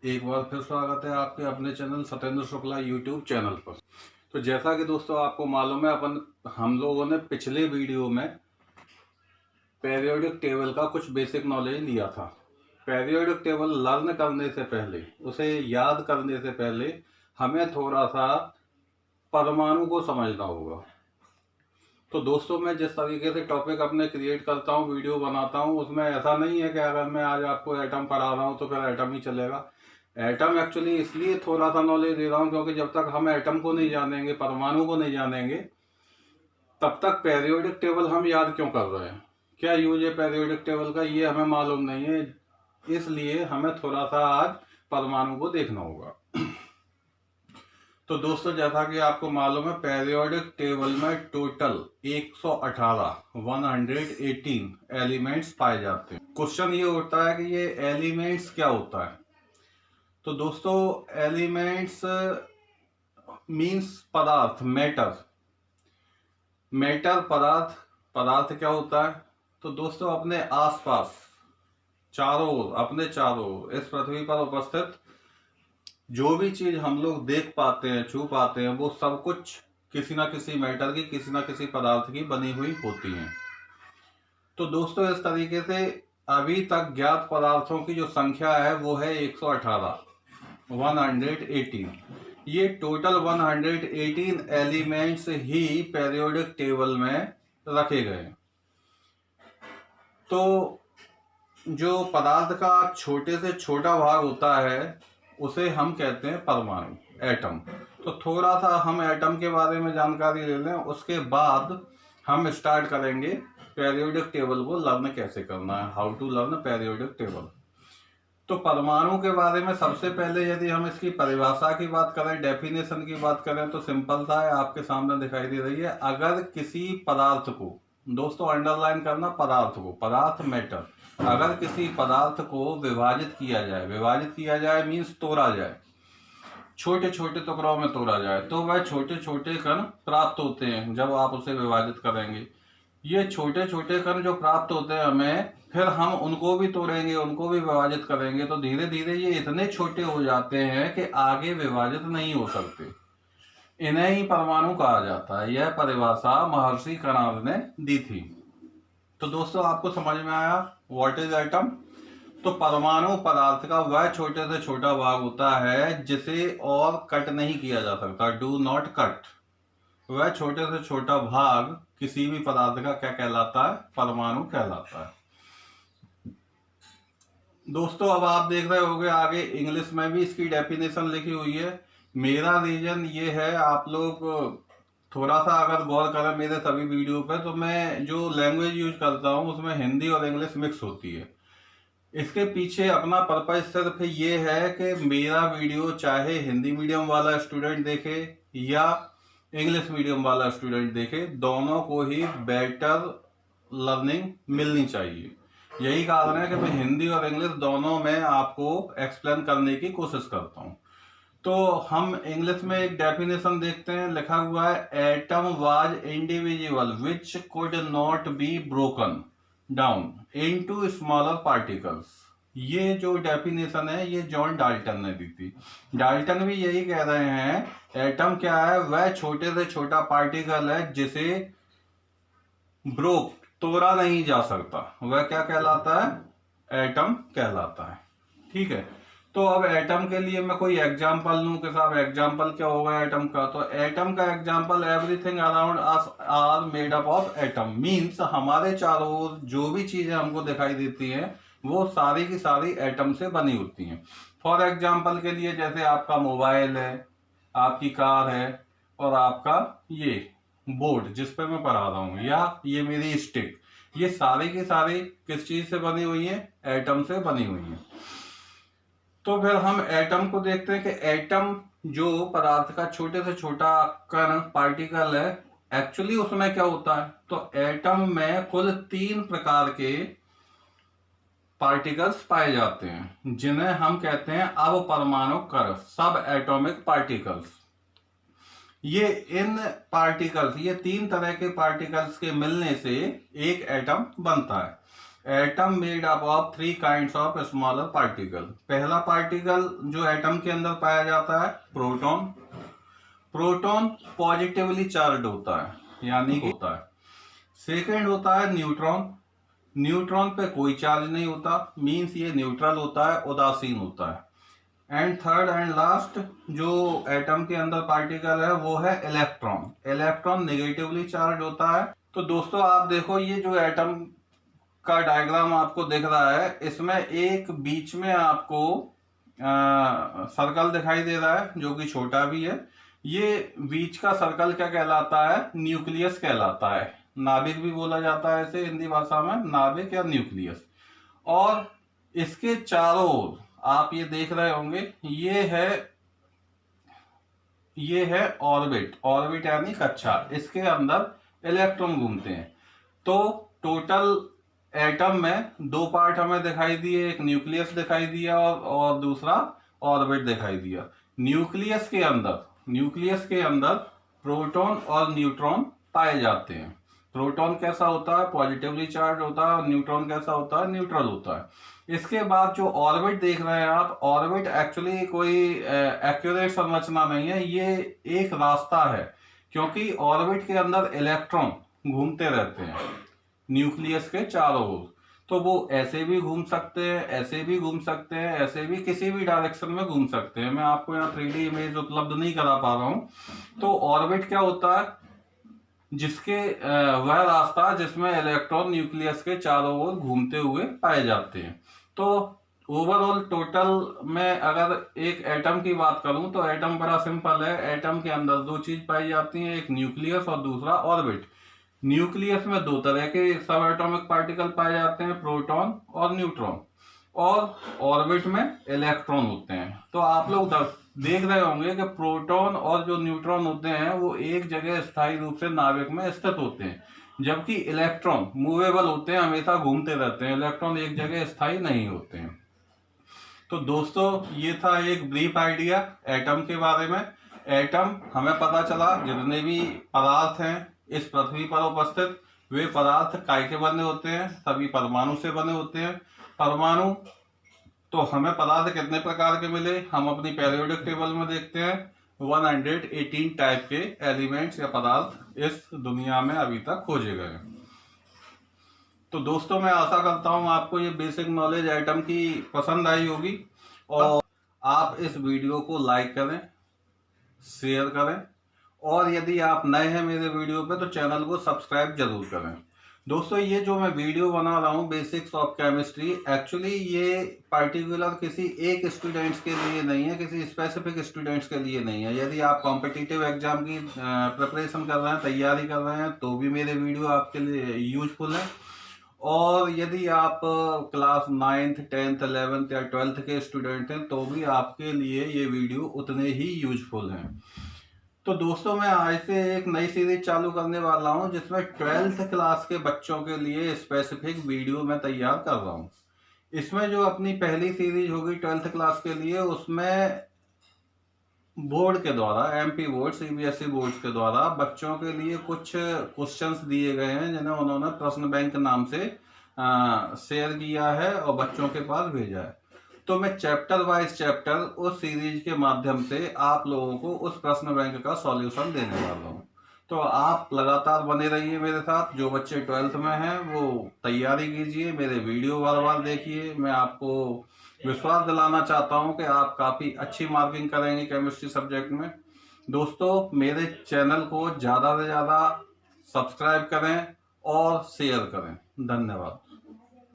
एक बार फिर स्वागत है आपके अपने channel Satyendra Shukla YouTube channel पर। तो जैसा कि दोस्तों आपको मालूम है, हम लोगों ने पिछले वीडियो में पेरियोडिक टेबल का कुछ बेसिक नॉलेज लिया था। पेरियोडिक टेबल लर्न करने से पहले, उसे याद करने से पहले हमें थोड़ा सा परमाणु को समझना होगा। तो दोस्तों, मैं जिस तरीके से टॉपिक अपने क्रिएट करता हूँ, वीडियो बनाता हूँ, उसमें ऐसा नहीं है कि अगर मैं आज आपको एटम पढ़ा रहा हूँ तो फिर एटम ही चलेगा। एटम एक्चुअली इसलिए थोड़ा सा नॉलेज दे रहा हूँ क्योंकि जब तक हम एटम को नहीं जानेंगे, परमाणु को नहीं जानेंगे, तब तक पेरियोडिक टेबल हम याद क्यों कर रहे हैं, क्या यूज है पेरियोडिक टेबल का, ये हमें मालूम नहीं है। इसलिए हमें थोड़ा सा आज परमाणु को देखना होगा। तो दोस्तों, जैसा कि आपको मालूम है, पेरियोडिक टेबल में टोटल 118 एलिमेंट्स पाए जाते हैं। क्वेश्चन ये उठता है कि ये एलिमेंट्स क्या होता है। तो दोस्तों, एलिमेंट्स मीन्स पदार्थ, मैटर। मैटर पदार्थ, पदार्थ क्या होता है। तो दोस्तों, अपने आसपास चारों ओर, अपने चारों ओर इस पृथ्वी पर उपस्थित जो भी चीज हम लोग देख पाते हैं, छू पाते हैं, वो सब कुछ किसी ना किसी मैटर की, किसी ना किसी पदार्थ की बनी हुई होती हैं। तो दोस्तों, इस तरीके से अभी तक ज्ञात पदार्थों की जो संख्या है वो है 118, 118। ये टोटल 118 एलिमेंट्स ही पेरियोडिक टेबल में रखे गए। तो जो पदार्थ का छोटे से छोटा भाग होता है उसे हम कहते हैं परमाणु, एटम। तो थोड़ा सा हम एटम के बारे में जानकारी ले लें, उसके बाद हम स्टार्ट करेंगे पेरियोडिक टेबल को लर्न कैसे करना है, how to learn periodic table. तो परमाणु के बारे में सबसे पहले यदि हम इसकी परिभाषा की बात करें, डेफिनेशन की बात करें, तो सिंपल सा है, आपके सामने दिखाई दे रही है। अगर किसी पदार्थ को, दोस्तों अंडरलाइन करना, पदार्थ को, पदार्थ मैटर, अगर किसी पदार्थ को विभाजित किया जाए मीन्स तोड़ा जाए, छोटे छोटे टुकड़ों में तोड़ा जाए, तो वह छोटे छोटे कण प्राप्त होते हैं जब आप उसे विभाजित करेंगे। ये छोटे छोटे कण जो प्राप्त होते हैं हमें, फिर हम उनको भी तोड़ेंगे, उनको भी विभाजित करेंगे, तो धीरे धीरे ये इतने छोटे हो जाते हैं कि आगे विभाजित नहीं हो सकते। इन्हें ही परमाणु कहा जाता है। यह परिभाषा महर्षि कणाद ने दी थी। तो दोस्तों, आपको समझ में आया व्हाट इज एटम। तो परमाणु पदार्थ का वह छोटे से छोटा भाग होता है जिसे और कट नहीं किया जा सकता, डू नॉट कट। वह छोटे से छोटा भाग किसी भी पदार्थ का क्या कहलाता है, परमाणु कहलाता है। दोस्तों, अब आप देख रहे होंगे आगे इंग्लिश में भी इसकी डेफिनेशन लिखी हुई है। मेरा रीजन ये है, आप लोग थोड़ा सा अगर गौर करें मेरे सभी वीडियो पे, तो मैं जो लैंग्वेज यूज करता हूँ उसमें हिंदी और इंग्लिश मिक्स होती है। इसके पीछे अपना पर्पज सिर्फ ये है कि मेरा वीडियो चाहे हिंदी मीडियम वाला स्टूडेंट देखे या इंग्लिश मीडियम वाला स्टूडेंट देखे, दोनों को ही बेटर लर्निंग मिलनी चाहिए। यही कारण है कि मैं हिंदी और इंग्लिश दोनों में आपको एक्सप्लेन करने की कोशिश करता हूँ। तो हम इंग्लिश में एक डेफिनेशन देखते हैं, लिखा हुआ है atom was individual which could not be broken down into smaller particles. ये जो डेफिनेशन है ये जॉन डाल्टन ने दी थी। डाल्टन भी यही कह रहे हैं, एटम क्या है, वह छोटे से छोटा पार्टिकल है जिसे ब्रोक, तोड़ा नहीं जा सकता, वह क्या कहलाता है, एटम कहलाता है। ठीक है। तो अब एटम के लिए मैं कोई एग्जांपल लूं कि साहब एग्जांपल क्या होगा एटम का, तो एटम का example everything around us are made up of atom. Means हमारे चारों ओर जो भी चीजें हमको दिखाई देती हैं वो सारी की सारी एटम से बनी होती हैं। फॉर एग्जांपल के लिए, जैसे आपका मोबाइल है, आपकी कार है, और आपका ये बोर्ड जिस पे मैं पढ़ा रहा हूं, या ये मेरी स्टिक, ये सारी की सारी किस चीज से बनी हुई है, एटम से बनी हुई है। तो फिर हम एटम को देखते हैं कि एटम जो पदार्थ का छोटे से छोटा कण, पार्टिकल है, एक्चुअली उसमें क्या होता है। तो एटम में कुल 3 प्रकार के पार्टिकल्स पाए जाते हैं जिन्हें हम कहते हैं अवपरमाणु कण, सब एटॉमिक पार्टिकल्स। ये इन पार्टिकल्स, ये 3 तरह के पार्टिकल्स के मिलने से एक एटम बनता है। Atom made up of 3 kinds of smaller particle. पहला पार्टिकल जो एटम के अंदर पाया जाता है प्रोटॉन। प्रोटॉन पॉजिटिवली चार्ज होता है यानी कि होता है। सेकेंड होता है न्यूट्रॉन। न्यूट्रॉन पे कोई चार्ज नहीं होता, मींस ये न्यूट्रल होता है, उदासीन होता है। एंड थर्ड एंड लास्ट जो एटम के अंदर पार्टिकल है वो है इलेक्ट्रॉन। इलेक्ट्रॉन नेगेटिवली चार्ज होता है। तो दोस्तों आप देखो ये जो एटम का डायग्राम आपको दिख रहा है, इसमें एक बीच में आपको सर्कल दिखाई दे रहा है जो कि छोटा भी है। ये बीच का सर्कल क्या कहलाता है? न्यूक्लियस कहलाता है। नाभिक भी बोला जाता है इसे हिंदी भाषा में, नाभिक या न्यूक्लियस। और इसके चारों ओर आप ये देख रहे होंगे, ये है ऑर्बिट। ऑर्बिट यानी कक्षा, इसके अंदर इलेक्ट्रॉन घूमते हैं। तो टोटल एटम में 2 पार्ट हमें दिखाई दिए, एक न्यूक्लियस दिखाई दिया और दूसरा ऑर्बिट दिखाई दिया। न्यूक्लियस के अंदर प्रोटॉन और न्यूट्रॉन पाए जाते हैं। प्रोटॉन कैसा होता है? पॉजिटिवली चार्ज होता है। और न्यूट्रॉन कैसा होता है? न्यूट्रल होता है। इसके बाद जो ऑर्बिट देख रहे हैं आप, ऑर्बिट एक्चुअली कोई एक्यूरेट संरचना नहीं है, ये एक रास्ता है, क्योंकि ऑर्बिट के अंदर इलेक्ट्रॉन घूमते रहते हैं न्यूक्लियस के चारों ओर। तो वो ऐसे भी घूम सकते हैं, ऐसे भी घूम सकते हैं, ऐसे भी किसी भी डायरेक्शन में घूम सकते हैं। मैं आपको यहाँ 3D इमेज उपलब्ध नहीं करा पा रहा हूँ। तो ऑर्बिट क्या होता है? जिसके वह रास्ता जिसमें इलेक्ट्रॉन न्यूक्लियस के चारों ओर घूमते हुए पाए जाते हैं। तो ओवरऑल टोटल में अगर एक एटम की बात करूं तो एटम बड़ा सिंपल है। एटम के अंदर 2 चीज पाई जाती हैं, एक न्यूक्लियस और दूसरा ऑर्बिट। न्यूक्लियस में 2 तरह के सब एटॉमिक पार्टिकल पाए जाते हैं, प्रोटॉन और न्यूट्रॉन। और ऑर्बिट में इलेक्ट्रॉन होते हैं। तो आप लोग देख रहे होंगे कि प्रोटॉन और जो न्यूट्रॉन होते हैं वो एक जगह स्थायी रूप से नाभिक में स्थित होते हैं, जबकि इलेक्ट्रॉन मूवेबल होते हैं, हमेशा घूमते रहते हैं। इलेक्ट्रॉन एक जगह स्थायी नहीं होते हैं। तो दोस्तों ये था एक ब्रीफ आइडिया एटम के बारे में। एटम हमें पता चला जितने भी पदार्थ हैं इस पृथ्वी पर उपस्थित, वे पदार्थ काय के बने होते हैं? सभी परमाणु से बने होते हैं। परमाणु तो हमें पदार्थ कितने प्रकार के मिले? हम अपनी पेरियोडिक टेबल में देखते हैं 118 टाइप के एलिमेंट्स या पदार्थ इस दुनिया में अभी तक खोजे गए। तो दोस्तों मैं आशा करता हूं आपको ये बेसिक नॉलेज एटम की पसंद आई होगी, और आप इस वीडियो को लाइक करें, शेयर करें, और यदि आप नए हैं मेरे वीडियो पे तो चैनल को सब्सक्राइब जरूर करें। दोस्तों ये जो मैं वीडियो बना रहा हूँ बेसिक्स ऑफ केमिस्ट्री, एक्चुअली ये पर्टिकुलर किसी एक स्टूडेंट्स के लिए नहीं है, किसी स्पेसिफिक स्टूडेंट्स के लिए नहीं है। यदि आप कॉम्पिटिटिव एग्जाम की प्रिपरेशन कर रहे हैं, तैयारी कर रहे हैं, तो भी मेरे वीडियो आपके लिए यूजफुल है। और यदि आप क्लास 9th 10th 11th या 12th के स्टूडेंट हैं तो भी आपके लिए ये वीडियो उतने ही यूजफुल हैं। तो दोस्तों मैं आज से एक नई सीरीज चालू करने वाला हूं जिसमें 12th क्लास के बच्चों के लिए स्पेसिफिक वीडियो मैं तैयार कर रहा हूं। इसमें जो अपनी पहली सीरीज होगी 12th क्लास के लिए, उसमें बोर्ड के द्वारा, एमपी बोर्ड, सीबीएसई बोर्ड के द्वारा बच्चों के लिए कुछ क्वेश्चंस दिए गए हैं जिन्हें उन्होंने प्रश्न बैंक नाम से शेयर किया है और बच्चों के पास भेजा है। तो मैं चैप्टर वाइज चैप्टर उस सीरीज के माध्यम से आप लोगों को उस प्रश्न बैंक का सॉल्यूशन देने वाला हूँ। तो आप लगातार बने रहिए मेरे साथ। जो बच्चे 12th में हैं वो तैयारी कीजिए, मेरे वीडियो बार बार देखिए। मैं आपको विश्वास दिलाना चाहता हूं कि आप काफ़ी अच्छी मार्किंग करेंगे केमिस्ट्री सब्जेक्ट में। दोस्तों मेरे चैनल को ज़्यादा से ज़्यादा सब्सक्राइब करें और शेयर करें। धन्यवाद।